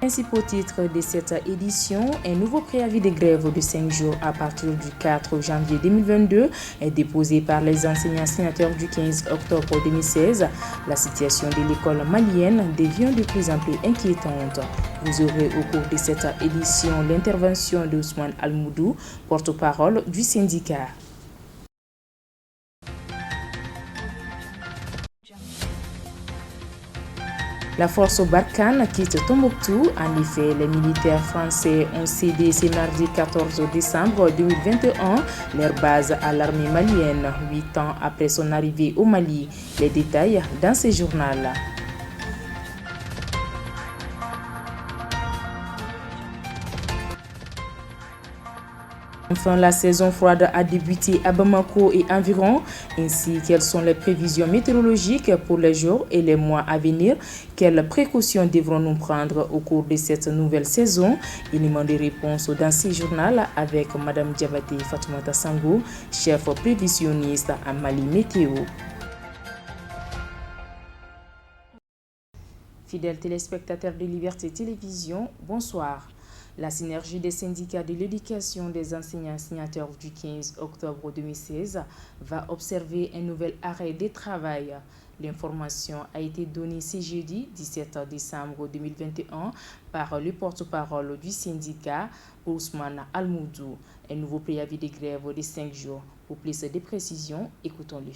Principaux titres de cette édition, un nouveau préavis de grève de 5 jours à partir du 4 janvier 2022 est déposé par les enseignants signataires du 15 octobre 2016. La situation de l'école malienne devient de plus en plus inquiétante. Vous aurez au cours de cette édition l'intervention d'Ousmane Almoudou, porte-parole du syndicat. La force Barkhane quitte Tombouctou. En effet, les militaires français ont cédé ce mardi 14 décembre 2021 leur base à l'armée malienne, 8 ans après son arrivée au Mali. Les détails dans ce journal. Enfin, la saison froide a débuté à Bamako et environ. Ainsi, quelles sont les prévisions météorologiques pour les jours et les mois à venir? Quelles précautions devrons-nous prendre au cours de cette nouvelle saison? Élément de réponse dans ce journal avec Mme Diabaté Fatoumata Sango, chef prévisionniste à Mali Météo. Fidèles téléspectateurs de Liberté Télévision, bonsoir. La synergie des syndicats de l'éducation des enseignants signataires du 15 octobre 2016 va observer un nouvel arrêt de travail. L'information a été donnée ce jeudi 17 décembre 2021 par le porte-parole du syndicat, Ousmane Almoudou. Un nouveau préavis de grève de 5 jours. Pour plus de précisions, écoutons-le.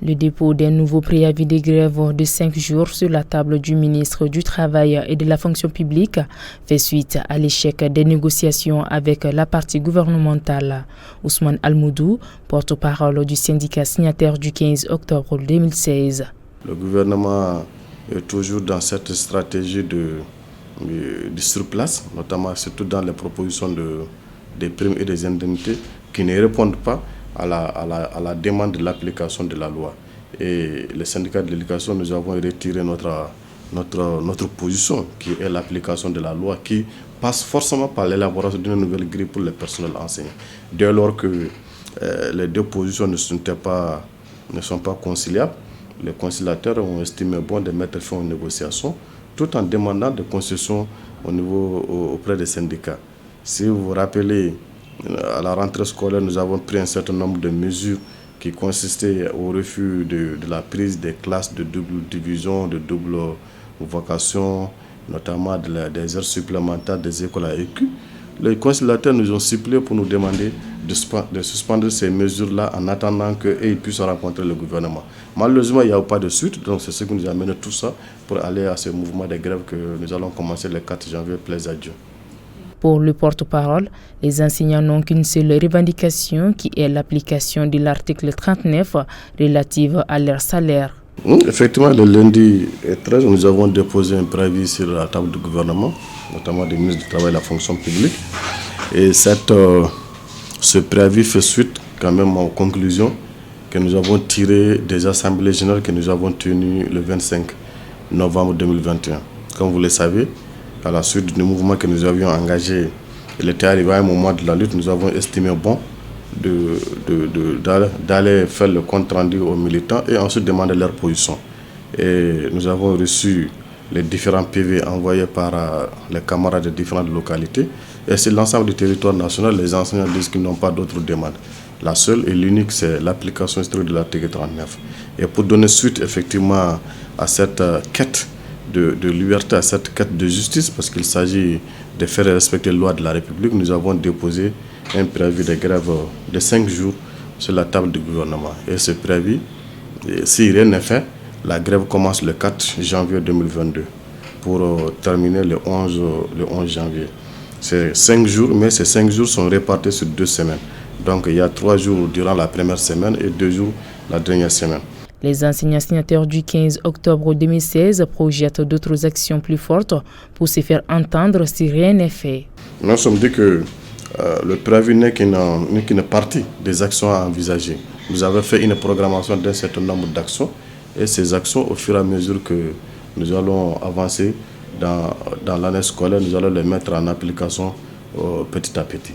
Le dépôt d'un nouveau préavis de grève de 5 jours sur la table du ministre du Travail et de la Fonction publique fait suite à l'échec des négociations avec la partie gouvernementale. Ousmane Almoudou, porte-parole du syndicat signataire du 15 octobre 2016. Le gouvernement est toujours dans cette stratégie de surplace, notamment surtout dans les propositions des primes et des indemnités qui ne répondent pas à la demande de l'application de la loi. Et les syndicats de l'éducation, nous avons retiré notre position qui est l'application de la loi qui passe forcément par l'élaboration d'une nouvelle grille pour les personnels enseignants. Dès lors que les deux positions ne sont pas conciliables, les conciliateurs ont estimé bon de mettre fin aux négociations tout en demandant des concessions auprès des syndicats. Si vous vous rappelez, à la rentrée scolaire, nous avons pris un certain nombre de mesures qui consistaient au refus de la prise des classes de double division, de double vocation, notamment des heures supplémentaires des écoles à écu. Les conciliateurs nous ont supplié pour nous demander de suspendre ces mesures-là en attendant qu'ils puissent rencontrer le gouvernement. Malheureusement, il n'y a pas de suite, donc c'est ce qui nous a amené tout ça pour aller à ce mouvement de grève que nous allons commencer le 4 janvier, plaise à Dieu. Pour le porte-parole, les enseignants n'ont qu'une seule revendication qui est l'application de l'article 39 relative à leur salaire. Effectivement, le lundi 13, nous avons déposé un préavis sur la table du gouvernement, notamment des ministres du Travail et de la Fonction publique. Et ce préavis fait suite quand même aux conclusions que nous avons tirées des assemblées générales que nous avons tenues le 25 novembre 2021. Comme vous le savez, à la suite du mouvement que nous avions engagé, il était arrivé à un moment de la lutte, nous avons estimé bon d'aller faire le compte rendu aux militants et ensuite demander leur position. Et nous avons reçu les différents PV envoyés par les camarades de différentes localités. Et sur l'ensemble du territoire national, les enseignants disent qu'ils n'ont pas d'autres demandes. La seule et l'unique, c'est l'application stricte de l'article 39. Et pour donner suite effectivement à cette quête de liberté, à cette quête de justice, parce qu'il s'agit de faire respecter les lois de la République, nous avons déposé un préavis de grève de 5 jours sur la table du gouvernement. Et ce préavis, si rien n'est fait, la grève commence le 4 janvier 2022 pour terminer le 11 janvier. C'est 5 jours, mais ces 5 jours sont répartis sur 2 semaines. Donc il y a 3 jours durant la première semaine et 2 jours la dernière semaine. Les enseignants signataires du 15 octobre 2016 projettent d'autres actions plus fortes pour se faire entendre si rien n'est fait. Nous sommes dit que le préavis n'est qu'une partie des actions à envisager. Nous avons fait une programmation d'un certain nombre d'actions et ces actions, au fur et à mesure que nous allons avancer dans l'année scolaire, nous allons les mettre en application petit à petit.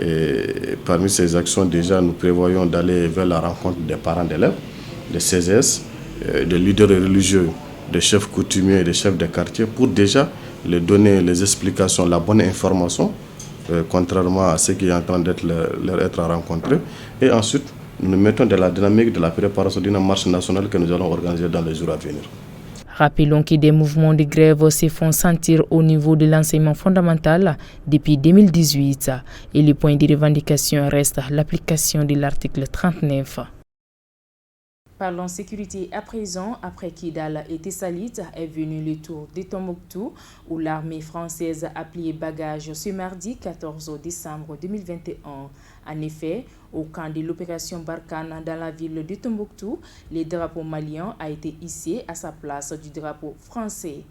Et parmi ces actions, déjà, nous prévoyons d'aller vers la rencontre des parents d'élèves, des CCS, des leaders religieux, des chefs coutumiers et des chefs de quartier pour déjà les donner les explications, la bonne information, contrairement à ce qui est en train d'être leur être rencontré. Et ensuite, nous mettons de la dynamique de la préparation d'une marche nationale que nous allons organiser dans les jours à venir. Rappelons que des mouvements de grève se font sentir au niveau de l'enseignement fondamental depuis 2018 et le point de revendication reste l'application de l'article 39. Parlons sécurité à présent. Après Kidal et Tessalit est venu le tour de Tombouctou où l'armée française a plié bagage ce mardi 14 décembre 2021. En effet, au camp de l'opération Barkhane dans la ville de Tombouctou, le drapeau malien a été hissé à sa place du drapeau français.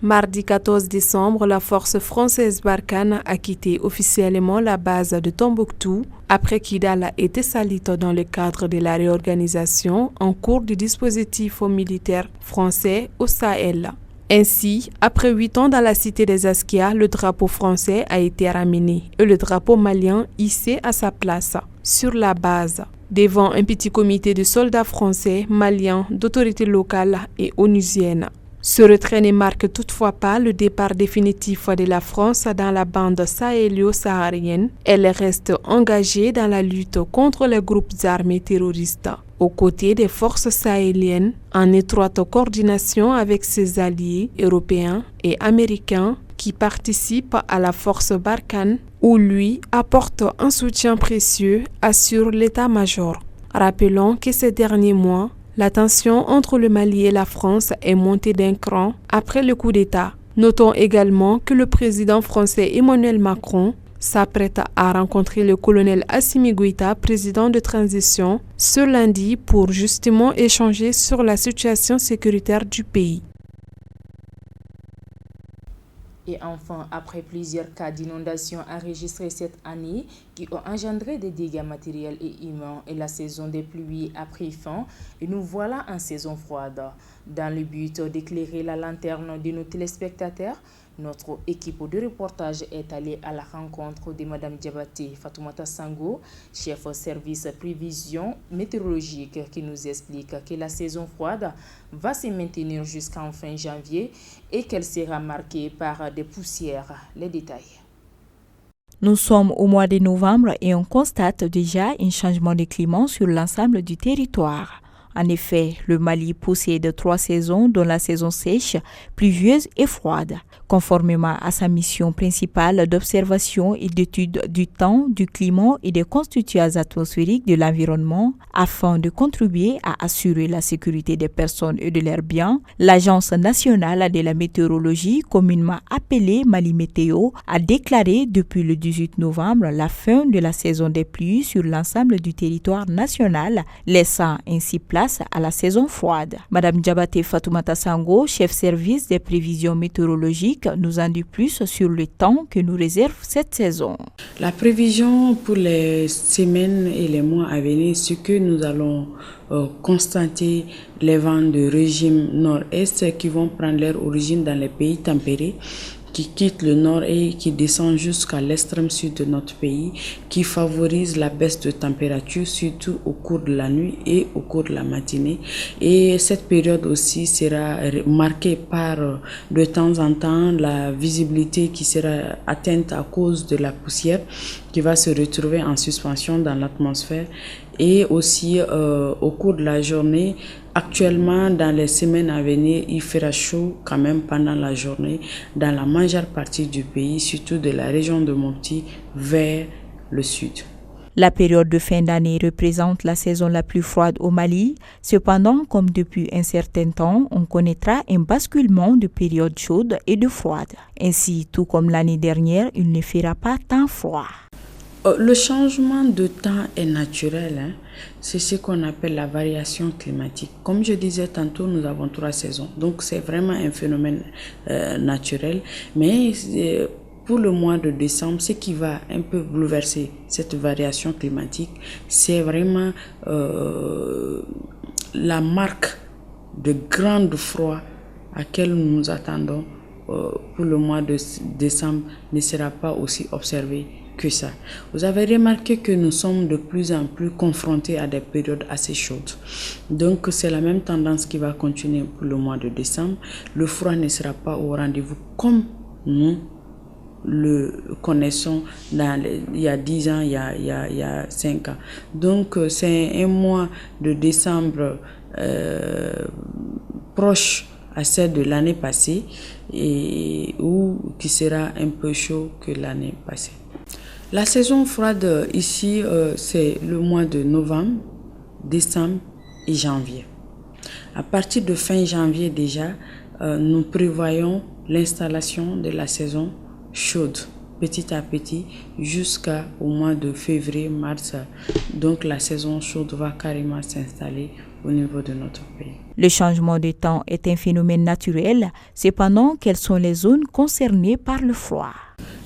Mardi 14 décembre, la force française Barkhane a quitté officiellement la base de Tombouctou après Kidal et Tessalit dans le cadre de la réorganisation en cours du dispositif militaire français au Sahel. Ainsi, après 8 ans dans la cité des Askia, le drapeau français a été ramené et le drapeau malien hissé à sa place sur la base, devant un petit comité de soldats français, maliens, d'autorités locales et onusiennes. Ce retrait ne marque toutefois pas le départ définitif de la France dans la bande sahélo-saharienne. Elle reste engagée dans la lutte contre les groupes armés terroristes, aux côtés des forces sahéliennes, en étroite coordination avec ses alliés européens et américains qui participent à la force Barkhane, où lui apporte un soutien précieux, assure l'état-major. Rappelons que ces derniers mois, la tension entre le Mali et la France est montée d'un cran après le coup d'État. Notons également que le président français Emmanuel Macron s'apprête à rencontrer le colonel Assimi Goïta, président de transition, ce lundi pour justement échanger sur la situation sécuritaire du pays. Et enfin, après plusieurs cas d'inondation enregistrés cette année qui ont engendré des dégâts matériels et humains et la saison des pluies a pris fin, et nous voilà en saison froide. Dans le but d'éclairer la lanterne de nos téléspectateurs, notre équipe de reportage est allée à la rencontre de Mme Diabaté Fatoumata Sango, chef service prévision météorologique, qui nous explique que la saison froide va se maintenir jusqu'en fin janvier et qu'elle sera marquée par des poussières. Les détails. Nous sommes au mois de novembre et on constate déjà un changement de climat sur l'ensemble du territoire. En effet, le Mali possède 3 saisons, dont la saison sèche, pluvieuse et froide. Conformément à sa mission principale d'observation et d'étude du temps, du climat et des constituants atmosphériques de l'environnement, afin de contribuer à assurer la sécurité des personnes et de leurs biens, l'Agence nationale de la météorologie, communément appelée Mali Météo, a déclaré depuis le 18 novembre la fin de la saison des pluies sur l'ensemble du territoire national, laissant ainsi place à la saison froide. Madame Diabaté Fatoumata Sango, chef service des prévisions météorologiques, nous en dit plus sur le temps que nous réserve cette saison. La prévision pour les semaines et les mois à venir, c'est que nous allons constater les vents de régime nord-est qui vont prendre leur origine dans les pays tempérés, qui quittent le nord et qui descendent jusqu'à l'extrême sud de notre pays, qui favorise la baisse de température, surtout au cours de la nuit et au cours de la matinée. Et cette période aussi sera marquée par de temps en temps la visibilité qui sera atteinte à cause de la poussière qui va se retrouver en suspension dans l'atmosphère. Et aussi au cours de la journée, actuellement dans les semaines à venir, il fera chaud quand même pendant la journée dans la majeure partie du pays, surtout de la région de Mopti vers le sud. La période de fin d'année représente la saison la plus froide au Mali. Cependant, comme depuis un certain temps, on connaîtra un basculement de périodes chaudes et de froides. Ainsi, tout comme l'année dernière, il ne fera pas tant froid. Le changement de temps est naturel, c'est ce qu'on appelle la variation climatique. Comme je disais tantôt, nous avons 3 saisons, donc c'est vraiment un phénomène naturel. Mais pour le mois de décembre, ce qui va un peu bouleverser cette variation climatique, c'est vraiment la marque de grand froid à laquelle nous nous attendons pour le mois de décembre ne sera pas aussi observée que ça. Vous avez remarqué que nous sommes de plus en plus confrontés à des périodes assez chaudes. Donc c'est la même tendance qui va continuer pour le mois de décembre. Le froid ne sera pas au rendez-vous comme nous le connaissons il y a 10 ans, il y a 5 ans. Donc c'est un mois de décembre proche à celle de l'année passée et qui sera un peu chaud que l'année passée. La saison froide ici, c'est le mois de novembre, décembre et janvier. À partir de fin janvier déjà, nous prévoyons l'installation de la saison chaude, petit à petit, jusqu'au mois de février, mars. Donc la saison chaude va carrément s'installer au niveau de notre pays. Le changement de temps est un phénomène naturel. Cependant, quelles sont les zones concernées par le froid?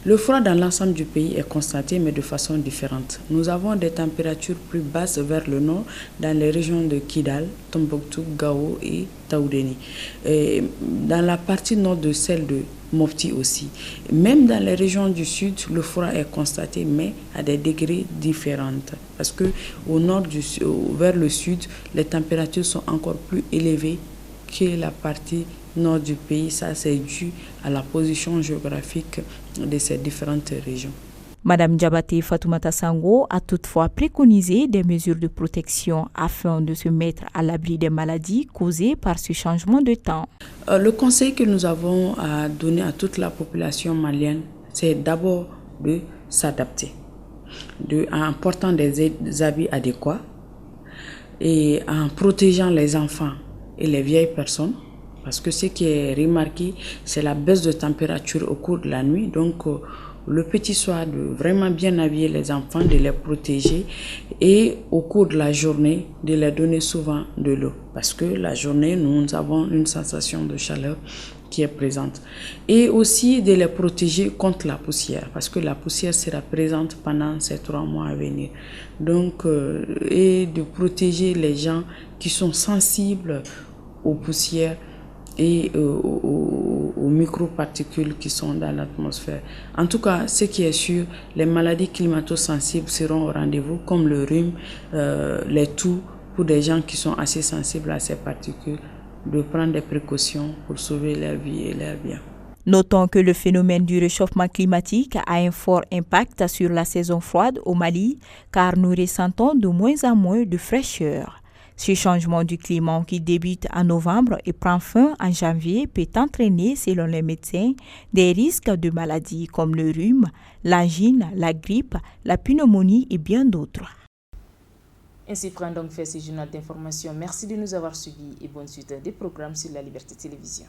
Le froid dans l'ensemble du pays est constaté, mais de façon différente. Nous avons des températures plus basses vers le nord, dans les régions de Kidal, Tombouctou, Gao et Taoudéni. Et dans la partie nord de celle de Mopti aussi. Même dans les régions du sud, le froid est constaté, mais à des degrés différents. Parce que au nord vers le sud, les températures sont encore plus élevées que la partie nord du pays. Ça, c'est dû à la position géographique de ces différentes régions. Madame Diabaté Fatoumata Sango a toutefois préconisé des mesures de protection afin de se mettre à l'abri des maladies causées par ce changement de temps. Le conseil que nous avons à donner à toute la population malienne, c'est d'abord de s'adapter, en portant des habits adéquats et en protégeant les enfants et les vieilles personnes. Parce que ce qui est remarqué, c'est la baisse de température au cours de la nuit. Donc, le petit soir, de vraiment bien habiller les enfants, de les protéger et au cours de la journée, de leur donner souvent de l'eau. Parce que la journée, nous avons une sensation de chaleur qui est présente. Et aussi de les protéger contre la poussière, parce que la poussière sera présente pendant ces 3 mois à venir. Donc, et de protéger les gens qui sont sensibles aux poussières et aux microparticules qui sont dans l'atmosphère. En tout cas, ce qui est sûr, les maladies climato-sensibles seront au rendez-vous, comme le rhume, les toux, pour des gens qui sont assez sensibles à ces particules, de prendre des précautions pour sauver leur vie et leur bien. Notons que le phénomène du réchauffement climatique a un fort impact sur la saison froide au Mali, car nous ressentons de moins en moins de fraîcheur. Ce changement du climat qui débute en novembre et prend fin en janvier peut entraîner, selon les médecins, des risques de maladies comme le rhume, l'angine, la grippe, la pneumonie et bien d'autres. Ainsi prend donc fait ce journal d'information. Merci de nous avoir suivis et bonne suite des programmes sur la Liberté Télévision.